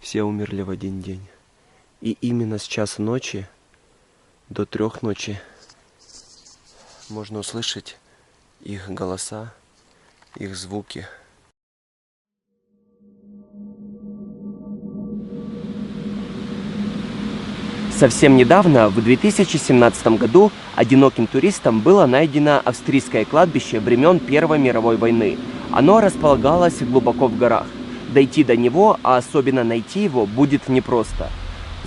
Все умерли в один день. И именно с часа ночи до 3 ночи можно услышать их голоса, их звуки. Совсем недавно, в 2017 году, одиноким туристом было найдено австрийское кладбище времен Первой мировой войны. Оно располагалось глубоко в горах. Дойти до него, а особенно найти его, будет непросто.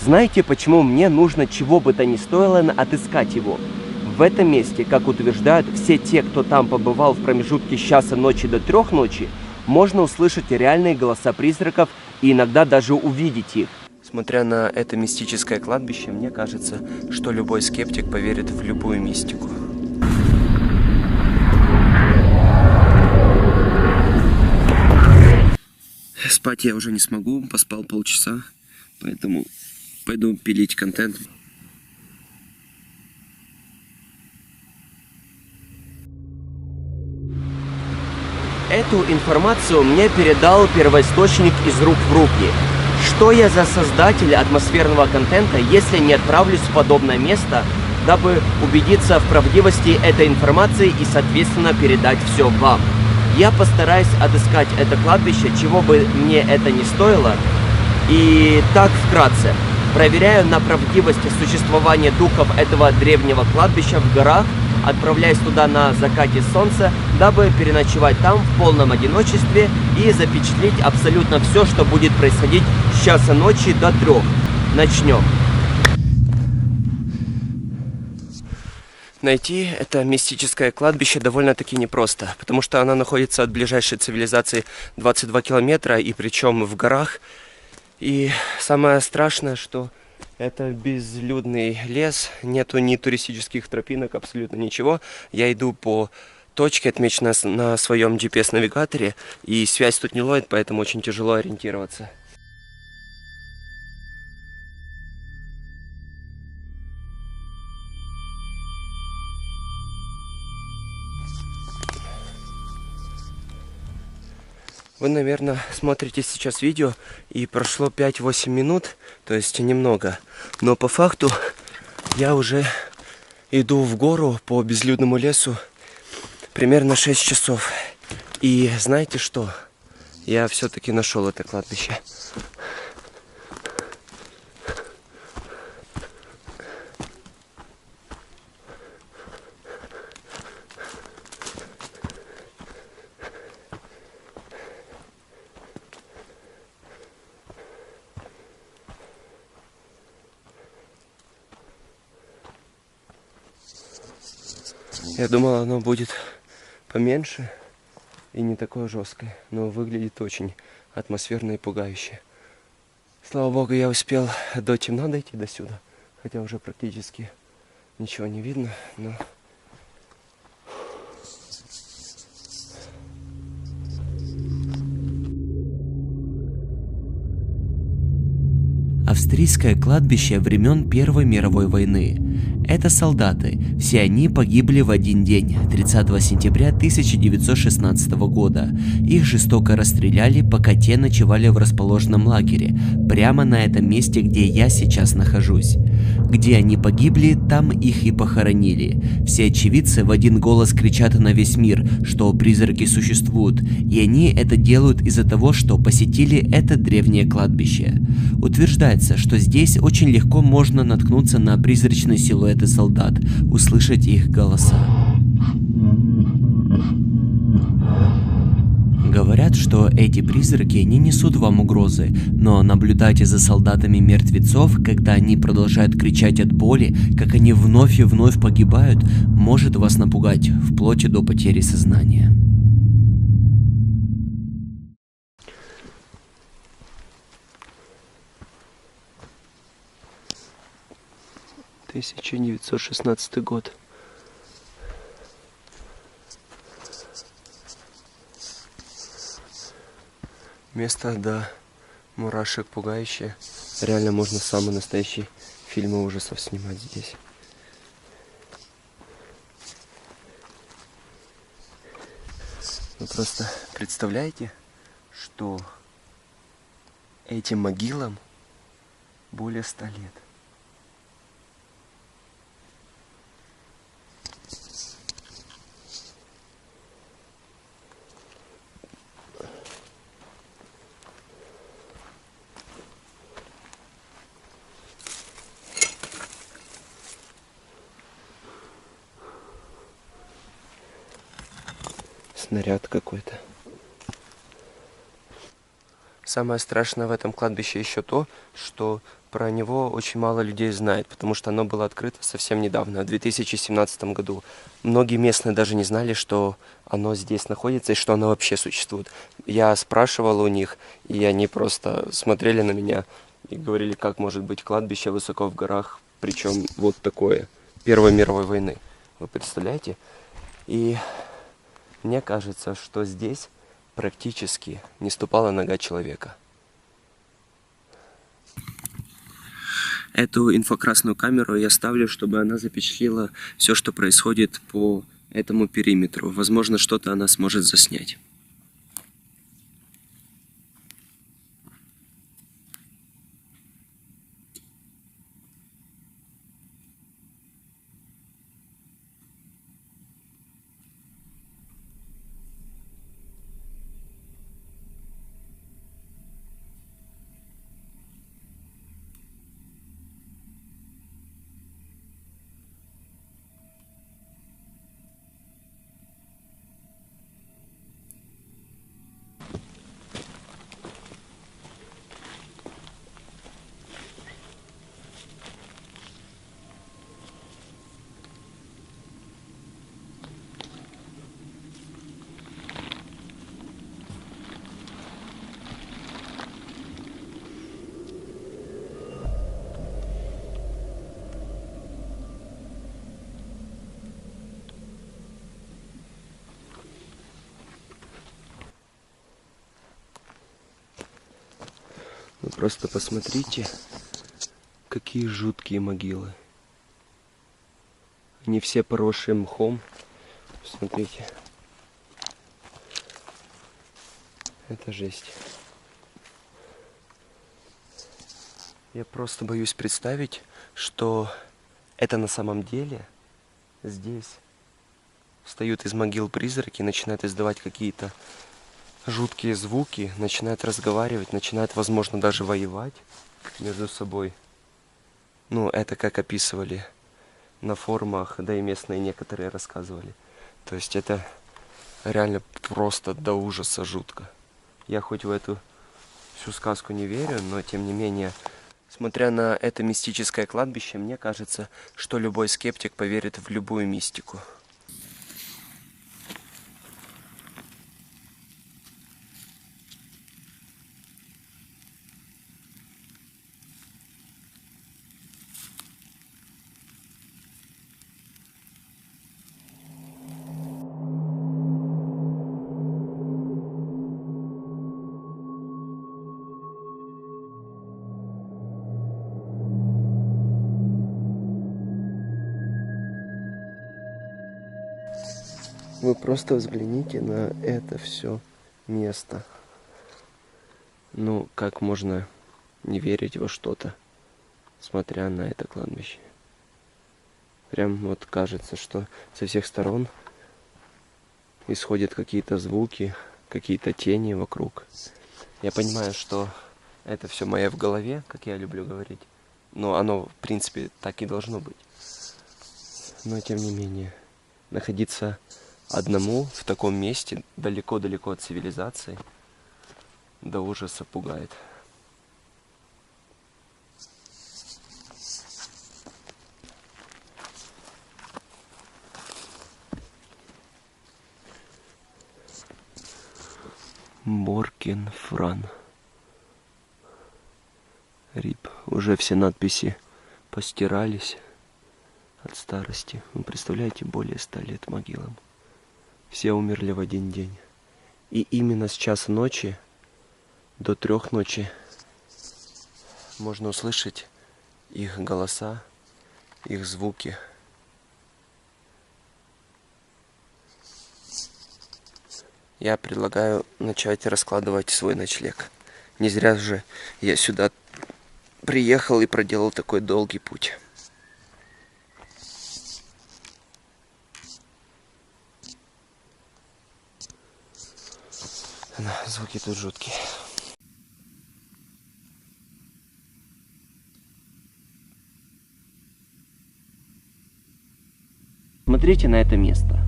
Знаете, почему мне нужно чего бы то ни стоило отыскать его? В этом месте, как утверждают все те, кто там побывал в промежутке с часа ночи до 3 ночи, можно услышать реальные голоса призраков и иногда даже увидеть их. Смотря на это мистическое кладбище, мне кажется, что любой скептик поверит в любую мистику. Спать я уже не смогу, поспал полчаса, поэтому пойду пилить контент. Эту информацию мне передал первоисточник из рук в руки. Что я за создатель атмосферного контента, если не отправлюсь в подобное место, дабы убедиться в правдивости этой информации и, соответственно, передать все вам? Я постараюсь отыскать это кладбище, чего бы мне это ни стоило. И так вкратце. Проверяю на правдивость существования духов этого древнего кладбища в горах, отправляюсь туда на закате солнца, дабы переночевать там в полном одиночестве и запечатлеть абсолютно все, что будет происходить с часа ночи до 3. Начнем. Найти это мистическое кладбище довольно-таки непросто, потому что оно находится от ближайшей цивилизации 22 километра, и причем в горах. И самое страшное, что это безлюдный лес, нету ни туристических тропинок, абсолютно ничего. Я иду по точке, отмеченной на своем GPS-навигаторе, и связь тут не ловит, поэтому очень тяжело ориентироваться. Вы, наверное, смотрите сейчас видео, и прошло 5-8 минут, то есть немного. Но по факту я уже иду в гору по безлюдному лесу примерно 6 часов. И знаете что? Я все-таки нашел это кладбище. Я думал, оно будет поменьше и не такое жесткое, но выглядит очень атмосферно и пугающе. Слава богу, я успел до темна дойти до сюда, хотя уже практически ничего не видно, но... Австрийское кладбище времен Первой мировой войны. Это солдаты, все они погибли в один день, 30 сентября 1916 года. Их жестоко расстреляли, пока те ночевали в расположенном лагере, прямо на этом месте, где я сейчас нахожусь. Где они погибли, там их и похоронили. Все очевидцы в один голос кричат на весь мир, что призраки существуют, и они это делают из-за того, что посетили это древнее кладбище. Утверждается, что здесь очень легко можно наткнуться на призрачные силуэты солдат, услышать их голоса. Говорят, что эти призраки не несут вам угрозы, но наблюдайте за солдатами мертвецов, когда они продолжают кричать от боли, как они вновь и вновь погибают, может вас напугать, вплоть до потери сознания. — 1916 год. Место до мурашек пугающее. Реально можно самые настоящие фильмы ужасов снимать здесь. Вы просто представляете, что Этим могилам более 100 лет. Снаряд какой-то. Самое страшное в этом кладбище еще то, что про него очень мало людей знает, потому что оно было открыто совсем недавно, в 2017 году. Многие местные даже не знали, что оно здесь находится и что оно вообще существует. Я спрашивал у них, и они просто смотрели на меня и говорили, как может быть кладбище высоко в горах, причем вот такое, Первой мировой войны. Вы представляете? И мне кажется, что здесь практически не ступала нога человека. Эту инфракрасную камеру я ставлю, чтобы она запечатлела все, что происходит по этому периметру. Возможно, что-то она сможет заснять. Вы просто посмотрите, какие жуткие могилы. Они все поросшие мхом. Смотрите. Это жесть. Я просто боюсь представить, что это на самом деле здесь встают из могил призраки, начинают издавать какие-то жуткие звуки, начинают разговаривать, начинают, возможно, даже воевать между собой. Ну, это как описывали на форумах, да и местные некоторые рассказывали. То есть это реально просто до ужаса жутко. Я хоть в эту всю сказку не верю, но тем не менее, смотря на это мистическое кладбище, мне кажется, что любой скептик поверит в любую мистику. Вы просто взгляните на это все место. Ну, как можно не верить во что-то, смотря на это кладбище? Прям вот кажется, что со всех сторон исходят какие-то звуки, какие-то тени вокруг. Я понимаю, что это все мое в голове, как я люблю говорить. Но оно, в принципе, так и должно быть. Но, тем не менее, находиться одному в таком месте, далеко-далеко от цивилизации, до ужаса пугает. Боркен Фран. Рип. Уже все надписи постирались от старости. Вы представляете, более 100 лет могилам. Все умерли в один день. И именно с часа ночи до 3 ночи можно услышать их голоса, их звуки. Я предлагаю начать раскладывать свой ночлег. Не зря же я сюда приехал и проделал такой долгий путь. Звуки тут жуткие. Смотрите на это место.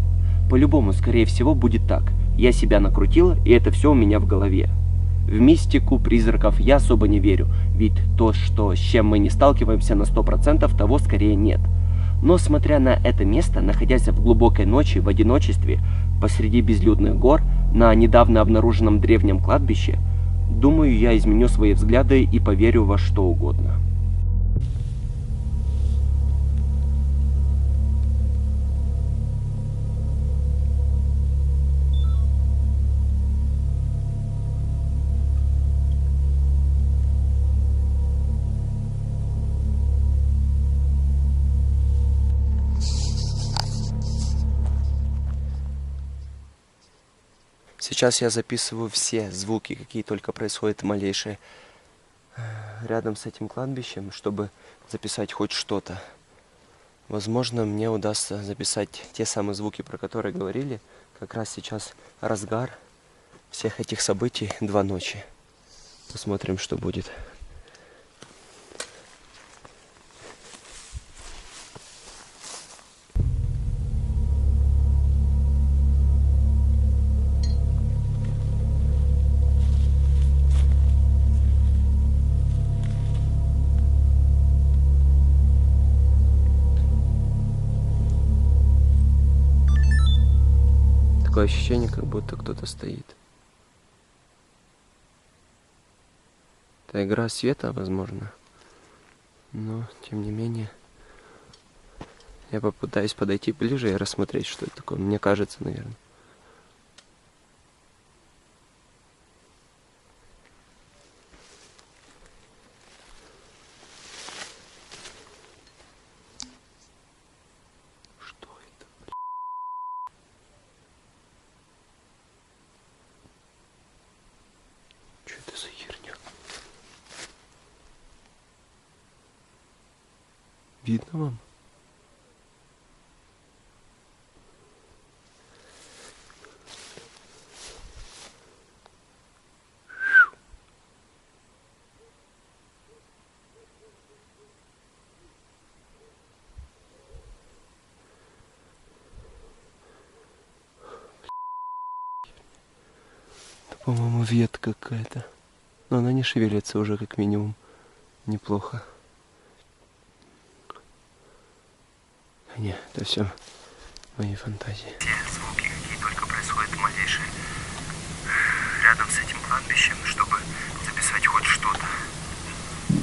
По-любому, скорее всего, будет так. Я себя накрутила, и это все у меня в голове. В мистику призраков я особо не верю, ведь то, с чем мы не сталкиваемся на 100%, того скорее нет. Но смотря на это место, находясь в глубокой ночи в одиночестве, посреди безлюдных гор, на недавно обнаруженном древнем кладбище, думаю, я изменю свои взгляды и поверю во что угодно. Сейчас я записываю все звуки, какие только происходят малейшие рядом с этим кладбищем, чтобы записать хоть что-то. Возможно, мне удастся записать те самые звуки, про которые говорили. Как раз сейчас разгар всех этих событий, 2 ночи. Посмотрим, что будет. Такое ощущение, как будто кто-то стоит. Это игра света, возможно. Но, тем не менее, я попытаюсь подойти ближе и рассмотреть, что это такое. Мне кажется, наверное. Что это? Что это за херня? Видно вам? Это, по-моему, ветка какая-то. Но она не шевелится уже, как минимум. Неплохо. Не, это все мои фантазии. Все звуки, какие только происходят малейшие рядом с этим кладбищем, чтобы записать хоть что-то.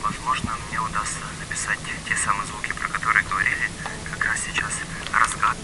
Возможно, мне удастся записать те самые звуки, про которые говорили как раз сейчас. Разгад.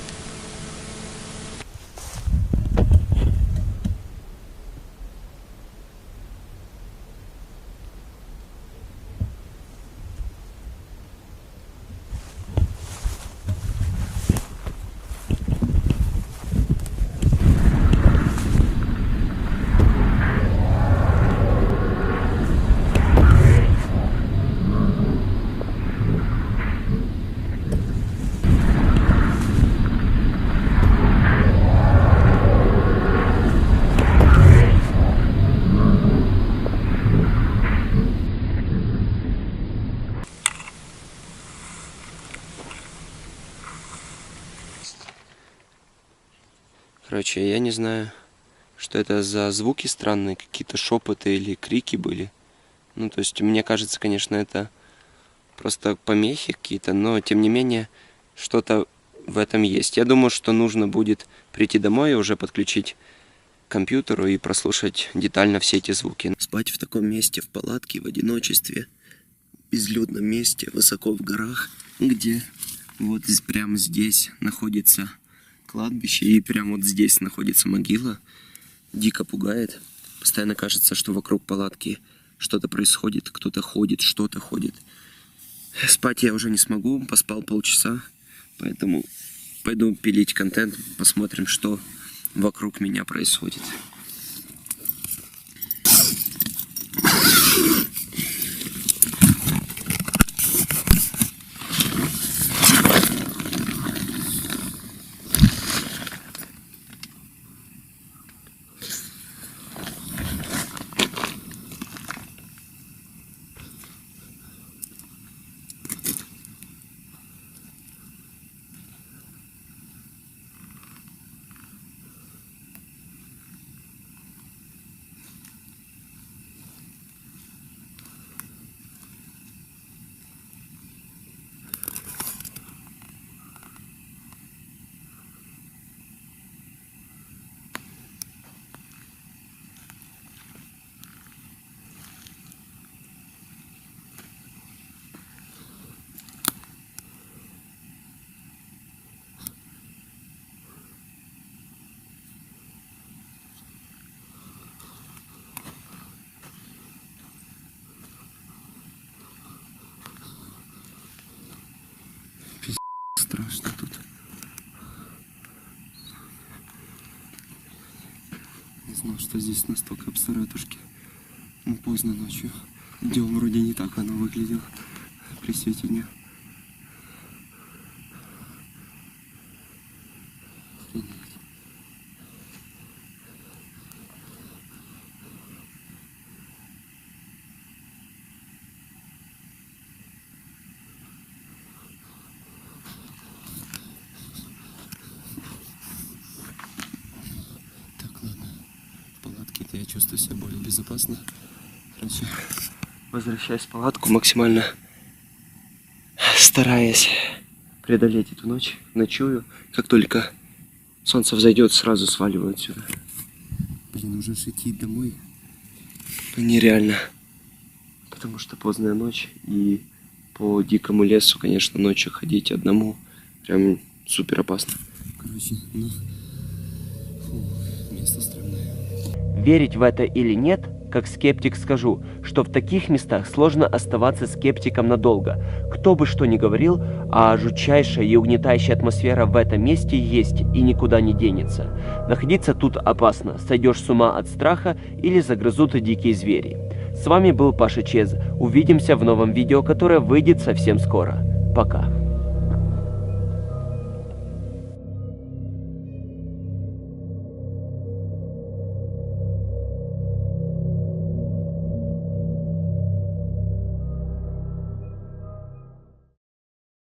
Короче, я не знаю, что это за звуки странные, какие-то шепоты или крики были. Ну, то есть, мне кажется, конечно, это просто помехи какие-то, но, тем не менее, что-то в этом есть. Я думаю, что нужно будет прийти домой и уже подключить к компьютеру и прослушать детально все эти звуки. Спать в таком месте, в палатке, в одиночестве, в безлюдном месте, высоко в горах, где вот прямо здесь находится кладбище, и прямо вот здесь находится могила, дико пугает. Постоянно кажется, что вокруг палатки что-то происходит, кто-то ходит, что-то ходит. Спать я уже не смогу, поспал полчаса, поэтому пойду пилить контент, посмотрим, что вокруг меня происходит. место здесь настолько обсыратушки. Ну, поздно ночью. Днем вроде не так оно выглядело при свете дня. Так, ладно. В палатке-то я чувствую себя более безопасно. Короче, возвращаюсь в палатку, максимально стараясь преодолеть эту ночь. Ночую. Как только солнце взойдет, сразу сваливаю отсюда. Блин, уже идти домой нереально. Потому что поздняя ночь. И по дикому лесу, конечно, ночью ходить одному прям супер опасно. Короче, ну, место странное. Верить в это или нет, как скептик скажу, что в таких местах сложно оставаться скептиком надолго. Кто бы что ни говорил, а жутчайшая и угнетающая атмосфера в этом месте есть и никуда не денется. Находиться тут опасно, сойдешь с ума от страха или загрызут дикие звери. С вами был Паша Чез. Увидимся в новом видео, которое выйдет совсем скоро. Пока.